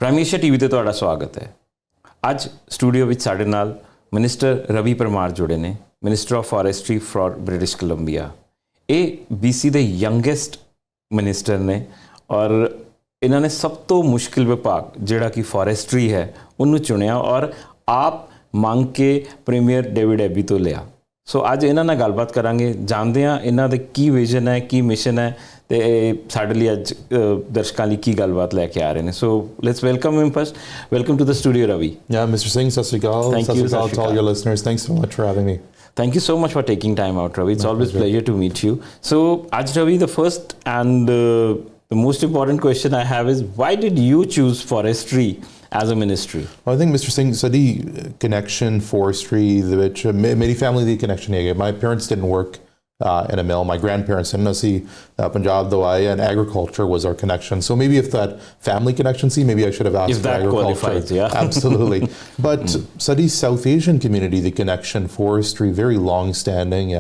ਪ੍ਰਾਈਮੇਸ਼ੀਆ TV ਤੇ ਤੁਹਾਡਾ ਸਵਾਗਤ ਹੈ। ਅੱਜ ਸਟੂਡੀਓ ਵਿੱਚ ਸਾਡੇ ਨਾਲ ਮਿਨਿਸਟਰ ਰਵੀ ਪਰਮਾਰ ਜੁੜੇ ਨੇ, minister of forestry for British Columbia. ਇਹ BC ਦੇ ਯੰਗੈਸਟ ਮਿਨਿਸਟਰ ਨੇ ਔਰ ਇਹਨਾਂ ਨੇ ਸਭ ਤੋਂ ਮੁਸ਼ਕਿਲ ਵਿਭਾਗ ਜਿਹੜਾ ਕਿ ਫੋਰੈਸਟਰੀ ਹੈ ਉਹਨੂੰ ਚੁਣਿਆ ਔਰ ਆਪ ਮੰਗ ਕੇ ਪ੍ਰੀਮੀਅਰ ਡੇਵਿਡ ਐਬੀ ਤੋਂ ਲਿਆ। ਸੋ ਅੱਜ ਇਹਨਾਂ ਨਾਲ ਗੱਲਬਾਤ ਕਰਾਂਗੇ, ਜਾਣਦੇ ਹਾਂ ਇਹਨਾਂ ਦੇ ਕੀ ਵਿਜ਼ਨ ਹੈ, ਕੀ ਮਿਸ਼ਨ ਹੈ ਤੇ ਸਾਡੇ ਲਈ ਅੱਜ ਦਰਸ਼ਕਾਂ ਲਈ ਕੀ ਗੱਲਬਾਤ ਲੈ ਕੇ ਆ ਰਹੇ ਨੇ। So let's welcome him first. Welcome to the studio Ravi. Yeah, Mr. Singh, sat sri akal. Thank you, to all your listeners. Thanks so much for having me. Thank you so much for taking time out, Ravi. It's always a pleasure to meet you. So, Aj Ravi, the first and the most important question I have is, why did you choose forestry as a ministry? Well, I think Mr. Singh said the connection forestry, which many family the connection. My parents didn't work in a mill. My grandparents didn't see Punjab though and agriculture was our connection. So maybe if that family connection, maybe I should have asked if that for agriculture. Qualifies, yeah. Absolutely. But Sadi South Asian community, the connection forestry, very long standing.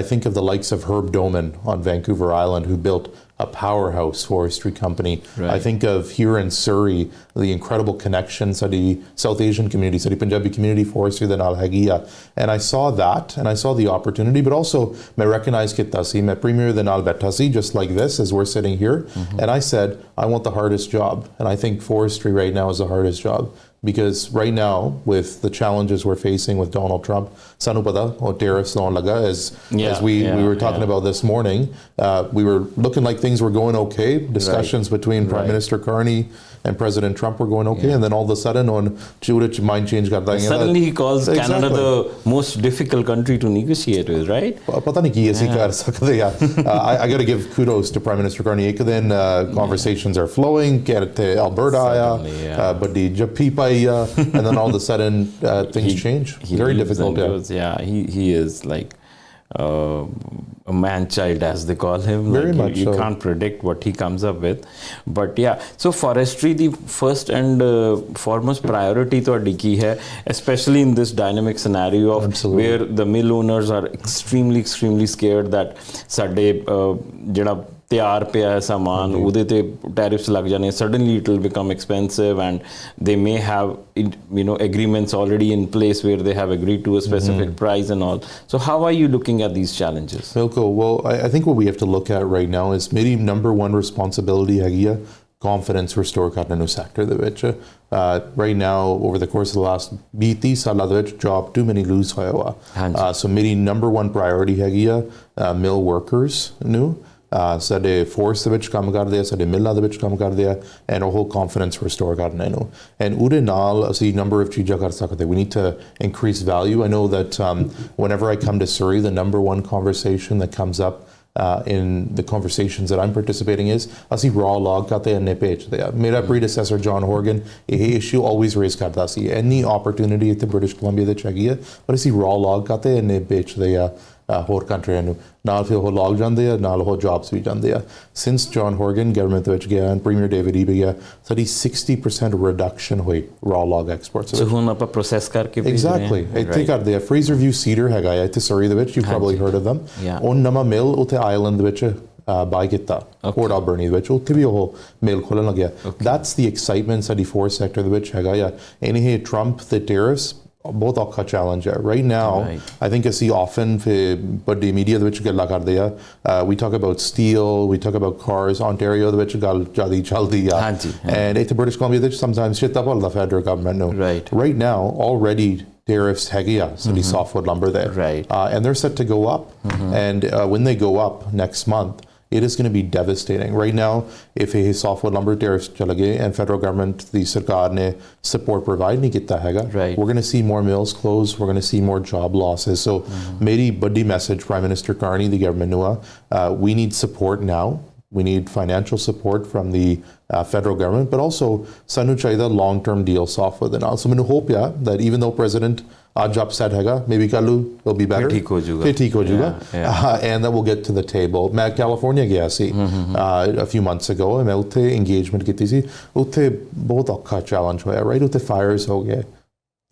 I think of the likes of Herb Doman on Vancouver Island, who built a powerhouse forestry company. Right. I think of here in Surrey, the incredible connections of the South Asian community, the Punjabi community forestry, the Nal Hagia. And I saw that and I saw the opportunity, but also I recognized Kitasi, my premier the Nal Betasi, just like this as we're sitting here. And I said, I want the hardest job. And I think forestry right now is the hardest job. Because right now, with the challenges we're facing with Donald Trump, sanu pada or tariffs on laga, as we were talking about this morning, we were looking like things were going okay. Discussions between Prime Minister Carney and President Trump were going okay, and then all of a sudden on Churich mind change got suddenly he calls Canada the most difficult country to negotiate with, right? Pata nahi ki aisi kar sakde ya. I got to give kudos to Prime Minister Carney. Ek then conversations are flowing. Alberta aya, but the Japipa and then all of a sudden things change. Very difficult. He is like a man-child, as they call him. Very much you so. Can't predict what he comes up with. But yeah, so forestry, the first and foremost priority to ki hai, especially in this dynamic scenario of Absolutely. where the mill owners are extremely scared that sade jada ਤਿਆਰ ਪਿਆ ਸਾਮਾਨ ਉਹਦੇ ਤੇ tariffs ਲੱਗ ਜਾਣੇ, suddenly it will become expensive and they may have agreements already in place where they have agreed to a specific price and all. So how are you looking at these challenges? Well, I think what we have to look at right now is maybe number one responsibility ਹੈਗੀ ਆ confidence restore ਕਰਨਾ ਨੂੰ sector ਦੇ ਵਿੱਚ। Right now over the course of the last 20 ਸਾਲਾਂ ਦੇ ਵਿੱਚ job too many lose ਹੋਇਆ ਵਾ। So ਮੇਰੀ number one priority ਹੈਗੀ ਆ mill workers ਨੂੰ ਸਾਡੇ ਫੋਰਸ ਦੇ ਵਿੱਚ ਕੰਮ ਕਰਦੇ ਆ, ਸਾਡੇ ਮਿੱਲਾਂ ਦੇ ਵਿੱਚ ਕੰਮ ਕਰਦੇ ਆ, ਐਂਡ ਉਹ confidence restore ਕਰਨਾ ਇਹਨੂੰ। ਐਂਡ ਉਹਦੇ ਨਾਲ ਅਸੀਂ number of ਚੀਜ਼ਾਂ ਕਰ ਸਕਦੇ। We need to increase value. I know that whenever I come to Surrey, the number one conversation that comes up in the conversations that I'm participating is ਅਸੀਂ raw log ਕਾਤੇ ਇੰਨੇ ਭੇਜਦੇ ਆ। ਮੇਰਾ predecessor John Horgan ਇਹ issue always raise ਕਰਦਾ ਸੀ। Any opportunity ਇੱਥੇ British Columbia ਦੇ ਵਿੱਚ ਹੈਗੀ ਆ, ਪਰ ਅਸੀਂ raw log ਕਾਤੇ ਇੰਨੇ ਭੇਜਦੇ ਆ ਹੋਰ ਕੰਟਰੀਆਂ ਨੂੰ, ਨਾਲ ਫਿਰ ਉਹ ਲੌਗ ਜਾਂਦੇ ਆ, ਨਾਲ ਉਹ ਜੌਬਸ ਵੀ ਜਾਂਦੇ ਆ। ਸਿੰਸ ਜੌਨ ਹੋਰਗਨ ਗਵਰਨਮੈਂਟ ਵਿੱਚ ਗਿਆ ਐਂਡ ਪ੍ਰੀਮੀਅਰ ਡੇਵਿਡ ਈਬੀ ਗਿਆ, ਸਾਡੀ 60% ਰਿਡਕਸ਼ਨ ਹੋਈ raw log exports। So ਹੁਣ ਆਪਾਂ ਪ੍ਰੋਸੈਸ ਕਰਕੇ Exactly, ਇੱਥੇ ਕਰਦੇ ਆ। ਫਰੇਜ਼ਰ ਵਿਊ ਸੀਡਰ ਹੈਗਾ ਆ ਇੱਥੇ ਸਰੀ ਦੇ ਵਿੱਚ, you probably heard of them। ਉਹ ਨਵਾਂ ਮਿਲ ਉੱਥੇ ਆਇਰਲੈਂਡ ਦੇ ਵਿੱਚ ਬਾਈ ਕੀਤਾ, ਪੋਰਟ ਆਲਬਰਨੀ ਦੇ ਵਿੱਚ, ਉੱਥੇ ਵੀ ਉਹ ਮਿਲ ਖੋਲ੍ਹਣ ਲੱਗਿਆ। ਦੈਟਸ ਦੀ ਐਕਸਾਈਟਮੈਂਟ ਸਾਡੀ ਫੋਰਸ ਸੈਕਟਰ ਦੇ ਵਿੱਚ ਹੈਗਾ ਆ। ਇਹ ਟਰੰਪ ਦੇ ਟੈਰਿਫਸ ਬਹੁਤ ਔਖਾ ਚੈਲੰਜ ਹੈ right now। I think ਅਸੀਂ often ਵੱਡੀ ਮੀਡੀਆ ਦੇ ਵਿੱਚ ਗੱਲਾਂ ਕਰਦੇ ਆ, we talk about steel, we talk about cars, Ontario ਦੇ ਵਿੱਚ ਗੱਲ ਜ਼ਿਆਦਾ ਚੱਲਦੀ ਆ, and ਇੱਥੇ British Columbia ਦੇ ਵਿੱਚ sometimes shit ਭੁੱਲਦਾ federal government ਨੂੰ। Right now already tariffs ਹੈਗੇ ਆ ਸਾਡੀ softwood lumber there, and they're set to go up, and when they go up next month it is going to be devastating. Right now, if a softwood lumber tariffs chala gaye and federal government, the sarkar ne support provide nahi kita hega, we're going to see more mills close, we're going to see more job losses. So, meri badi message Prime Minister Carney, the government nua, we need support now. We need financial support from the federal government, but also sanu chahida long-term deal softwood. And also, I hope that even though President ਅੱਜ upset ਹੈਗਾ, maybe ਕੱਲ੍ਹ will be better, ਫਿਰ ਠੀਕ ਹੋ ਜਾਊਗਾ, and then we'll get to the table। ਮੈਂ California ਗਿਆ ਸੀ a few months ago, ਮੈਂ ਉੱਥੇ engagement ਕੀਤੀ ਸੀ। ਉੱਥੇ ਬਹੁਤ ਔਖਾ challenge ਹੋਇਆ, right? ਉੱਥੇ fires ਹੋ ਗਏ,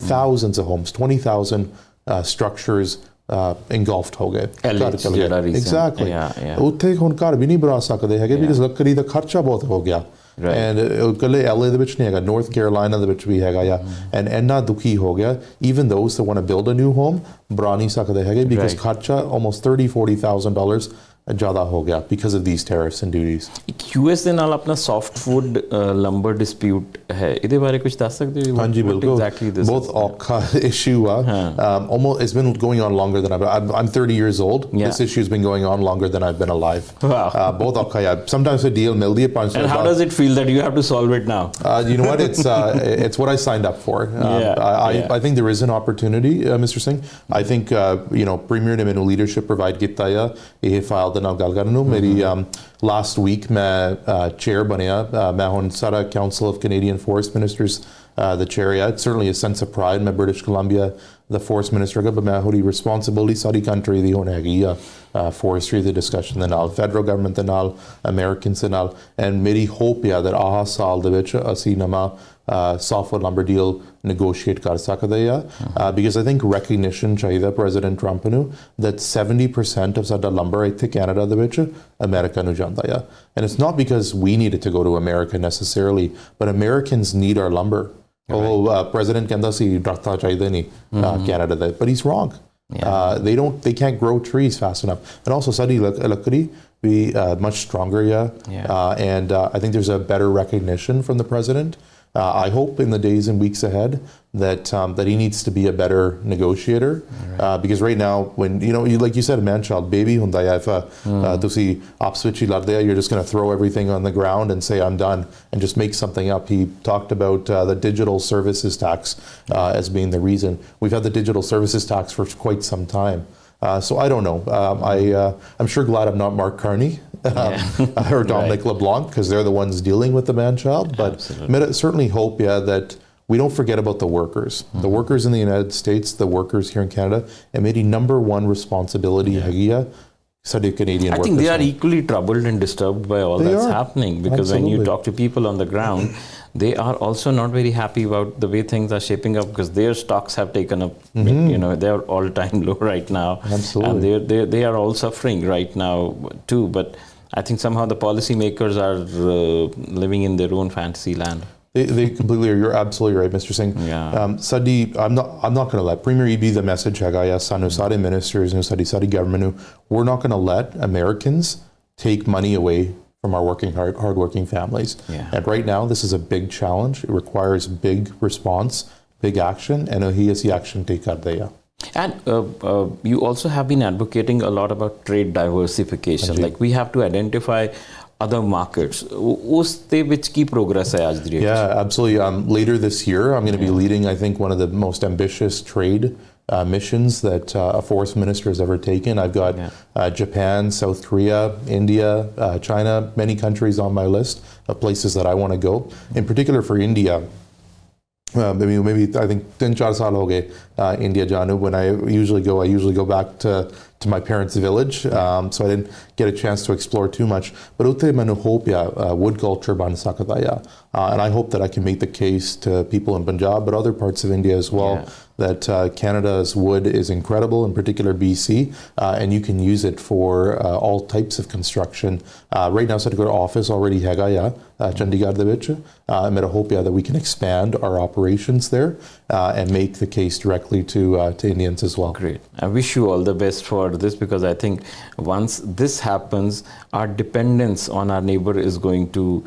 thousands of homes, 20,000 structures engulfed ਹੋ ਗਏ, ਘਰ ਚਲ ਗਏ। Exactly, ਉੱਥੇ ਹੁਣ ਘਰ ਵੀ ਨਹੀਂ ਬਣਾ ਸਕਦੇ ਹੈਗੇ because ਲੱਕੜੀ ਦਾ ਖਰਚਾ ਬਹੁਤ ਹੋ ਗਿਆ। and ਕੱਲੇ LA ਦੇ ਵਿੱਚ ਨਹੀਂ ਹੈਗਾ, North Carolina ਦੇ ਵਿੱਚ ਵੀ ਹੈਗਾ ਆ, and ਇੰਨਾ ਦੁਖੀ ਹੋ ਗਿਆ, even those that want to build a new home ਬਣਾ ਨਹੀਂ ਸਕਦੇ ਹੈਗੇ because ਖਰਚਾ almost $30,000-$40,000 ਜ਼ਿਆਦਾ ਹੋ ਗਿਆ because of these tariffs and duties. US ਦੇ ਨਾਲ ਆਪਣਾ softwood lumber dispute ਹੈ, ਇਹਦੇ ਬਾਰੇ ਕੁਝ ਦੱਸ ਸਕਦੇ ਹੋ? ਹਾਂਜੀ ਬਿਲਕੁਲ, ਬਹੁਤ ਔਖਾ issue ਆ. Almost it's been going on longer than I'm 30 years old. This issue's been going on longer than I've been alive. Wow. ਬਹੁਤ ਔਖਾ ਆ. Sometimes a deal ਮਿਲਦੀ ਹੈ 500. And how does it feel that you have to solve it now? You know what, it's what I signed up for. I think there is an opportunity, Mr. Singh. I think Premier ਨੇ ਮੈਨੂੰ leadership provide ਕੀਤਾ ਆ ਇਹ file ਨਾਲ ਗੱਲ ਕਰਨ ਨੂੰ. ਮੇਰੀ last week ਮੈਂ chair ਬਣਿਆ, ਮੈਂ ਹੁਣ ਸਾਰਾ Council of Canadian Forest Ministers the chair. It's certainly a sense of pride ਮੈਂ British Columbia the forest minister ਹੈਗਾ, but ਮੈਂ ਹੋਰੀ responsibility ਸਾਰੀ country ਦੀ ਹੁਣ ਹੈਗੀ ਆ forestry the discussion ਦੇ ਨਾਲ, federal government ਦੇ ਨਾਲ, Americans ਦੇ ਨਾਲ, and ਮੇਰੀ hope ਆ that ਆਹ ਸਾਲ ਦੇ ਵਿੱਚ ਅਸੀਂ ਨਵਾਂ softwood lumber deal negotiate ਕਰ ਸਕਦੇ ਆ, because I think recognition ਚਾਹੀਦਾ President Trump ਨੂੰ that 70% of ਸਾਡਾ lumber ਇੱਥੇ Canada ਦੇ ਵਿੱਚ America ਨੂੰ ਜਾਂਦਾ ਆ, and it's not because we need it to go to America necessarily, but Americans need our lumber. President ਕਹਿੰਦਾ ਸੀ ਦਰਖਤਾਂ ਚਾਹੀਦੇ ਨਹੀਂ Canada ਦੇ, but he's wrong. They can't grow trees fast enough, and also ਸਾਡੀ ਲੱਕੜੀ be much stronger, and I think there's a better recognition from the president. I hope in the days and weeks ahead that he needs to be a better negotiator, because right now, when like you said, man child baby hunda ya, if tusi aps vich hi ladde, you're just going to throw everything on the ground and say I'm done and just make something up. He talked about the digital services tax as being the reason. We've had the digital services tax for quite some time. So I don't know. I'm sure glad I'm not Mark Carney or Dominic LeBlanc, because they're the ones dealing with the man-child. But I certainly hope, that we don't forget about the workers. The workers in the United States, the workers here in Canada, and maybe number one responsibility Canadian workers. I think they are equally troubled and disturbed by all that's happening, because when you talk to people on the ground, they are also not very happy about the way things are shaping up, because their stocks have taken up, they are all-time low right now. Absolutely. And they are all suffering right now too. But I think somehow the policymakers are living in their own fantasy land. They completely are. You're absolutely right, Mr. Singh. Sadi, I'm not going to let Premier be the message hagaya sanu sare ministers and sari government. We're not going to let Americans take money away from our hardworking families. And right now, this is a big challenge. It requires big response, big action, and he has the action take kardeya. And you also have been advocating a lot about trade diversification. Like we have to identify other markets. Uste which key progress hai aaj di? Yeah, absolutely. Later this year, I'm going to be leading, I think, one of the most ambitious trade missions that a forest minister has ever taken. I've got Japan, South Korea, India, China, many countries on my list of places that I want to go. In particular for India, maybe I think 3-4 saal ho gaye India janu. When I usually go back to my parents' village, so I didn't get a chance to explore too much. But utte manu hope wood culture ban sakada ya, and I hope that I can make the case to people in Punjab, but other parts of India as well, that Canada's wood is incredible, in particular BC, and you can use it for all types of construction. Right now, Satyagar office already hega ya Chandigarh de vich. I'm at a hope that we can expand our operations there and make the case directly to Indians as well. Great. I wish you all the best for this, because I think once this happens, our dependence on our neighbor is going to,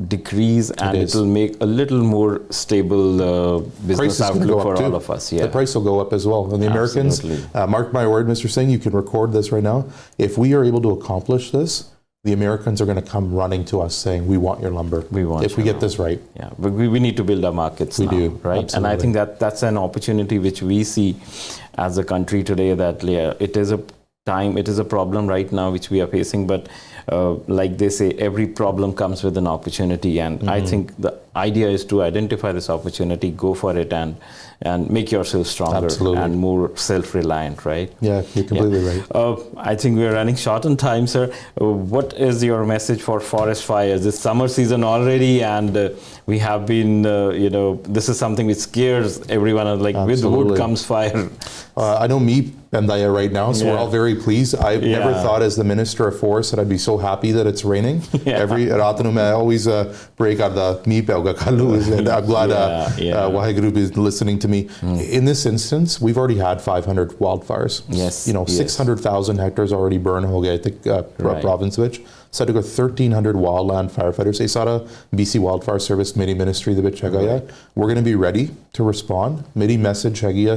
decrease, and it will make a little more stable business outlook for all of us. The price will go up as well. And the Americans, mark my word, Mr. Singh, you can record this right now. If we are able to accomplish this, the Americans are going to come running to us saying, we want your lumber. If we get this right. Yeah, but we need to build our markets now, do, right? Absolutely. And I think that's an opportunity which we see as a country today, that it is a time, it is a problem right now which we are facing, but like they say, every problem comes with an opportunity, and I think the idea is to identify this opportunity, go for it, and make yourself stronger and more self-reliant, right? Yeah, you're completely right. I think we're running short on time, sir. What is your message for forest fires? This summer season already, and we have been, this is something which scares everyone, like with wood comes fire. I know me Bandaya right now, so we're all very pleased. I never thought as the Minister of Forest that I'd be so happy that it's raining. Every raat nu main always break out the me pelga kalu, and I'm glad Waheguru is listening to me. In this instance, we've already had 500 wildfires. Yes, 600,000 hectares already burned ho gaye province vich. ਸਾਡੇ ਕੋਲ 1300 wildland firefighters ਇਹ ਸਾਰਾ BC Wildfire Service ਮੇਰੀ ministry ਦੇ ਵਿੱਚ ਹੈਗਾ ਆ we're going to be ready to respond ਮੇਰੀ ਮੈਸੇਜ ਹੈਗੀ ਆ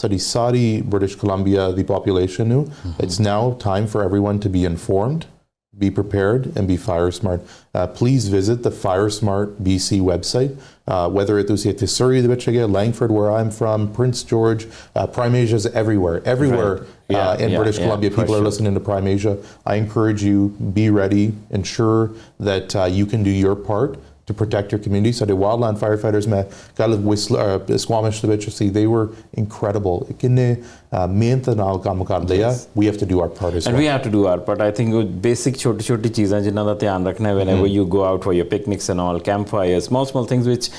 ਸਾਡੀ ਸਾਰੀ British Columbia ਦੀ population ਨੂੰ it's now time for everyone to be informed be prepared and be fire smart. Please visit the Fire Smart BC website. Whether it is at Surrey, Langford, where I'm from, Prince George, Prime Asia is everywhere. Everywhere in British Columbia, people are listening to Prime Asia. I encourage you, be ready, ensure that you can do your part to protect your community. So the wildland firefighters, Squamish, they were incredible. We have to do our part as well. And we have to do our part. I think basic choti cheezan jinna da dhyan rakhna hai whenever you go out for your picnics and all, campfires, small things which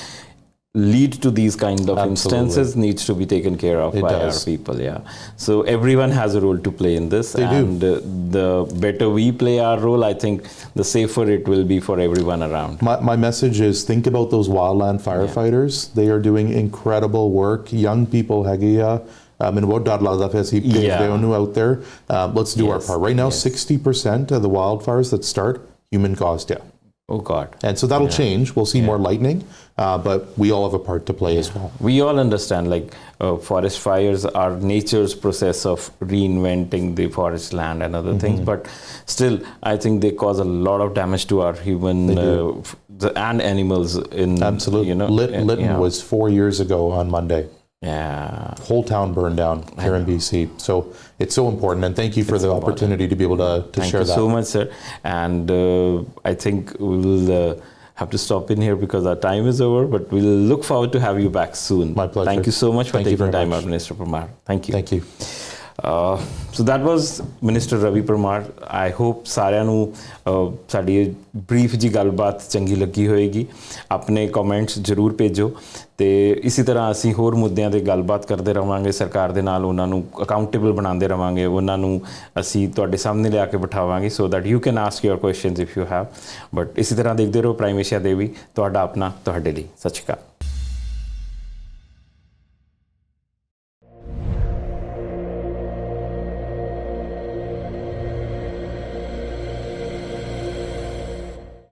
lead to these kind of instances needs to be taken care of by our people. So everyone has a role to play in this, and the better we play our role, I think the safer it will be for everyone around. My message is think about those wildland firefighters. They are doing incredible work. Young people hagiya out there. Let's do our part. Right now 60% of the wildfires that start human caused death. Oh God. And so that'll change. We'll see more lightning, but we all have a part to play as well. We all understand forest fires are nature's process of reinventing the forest land and other things, but still I think they cause a lot of damage to our human and animals. Absolutely. Lytton was 4 years ago on Monday. Whole town burned down here in BC. So it's so important, and thank you for the opportunity to be able to share that. Thank you so much, sir. And I think we'll have to stop in here because our time is over, but we'll look forward to have you back soon. My pleasure. Thank you so much for taking time out, Minister Parmar. Thank you. Thank you. So that was Minister Ravi Parmar. I hope ਸਾਰਿਆਂ ਨੂੰ ਸਾਡੀ brief ਜੀ ਗੱਲਬਾਤ ਚੰਗੀ ਲੱਗੀ ਹੋਏਗੀ ਆਪਣੇ comments ਜ਼ਰੂਰ ਭੇਜੋ ਤੇ ਇਸੇ ਤਰ੍ਹਾਂ ਅਸੀਂ ਹੋਰ ਮੁੱਦਿਆਂ ਤੇ ਗੱਲਬਾਤ ਕਰਦੇ ਰਹਾਂਗੇ ਸਰਕਾਰ ਦੇ ਨਾਲ ਉਹਨਾਂ ਨੂੰ ਅਕਾਊਂਟੇਬਲ ਬਣਾਉਂਦੇ ਰਹਾਂਗੇ ਉਹਨਾਂ ਨੂੰ ਅਸੀਂ ਤੁਹਾਡੇ ਸਾਹਮਣੇ ਲਿਆ ਕੇ ਬਿਠਾਵਾਂਗੇ so that you can ask your questions if you have but ਇਸੇ ਤਰ੍ਹਾਂ ਦੇਖਦੇ ਰਹੋ ਪ੍ਰਾਈਮ ਏਸ਼ੀਆ ਦੇਵੀ ਤੁਹਾਡਾ ਆਪਣਾ ਤੁਹਾਡੇ ਲਈ ਸਤਿ ਸ਼੍ਰੀ ਅਕਾਲ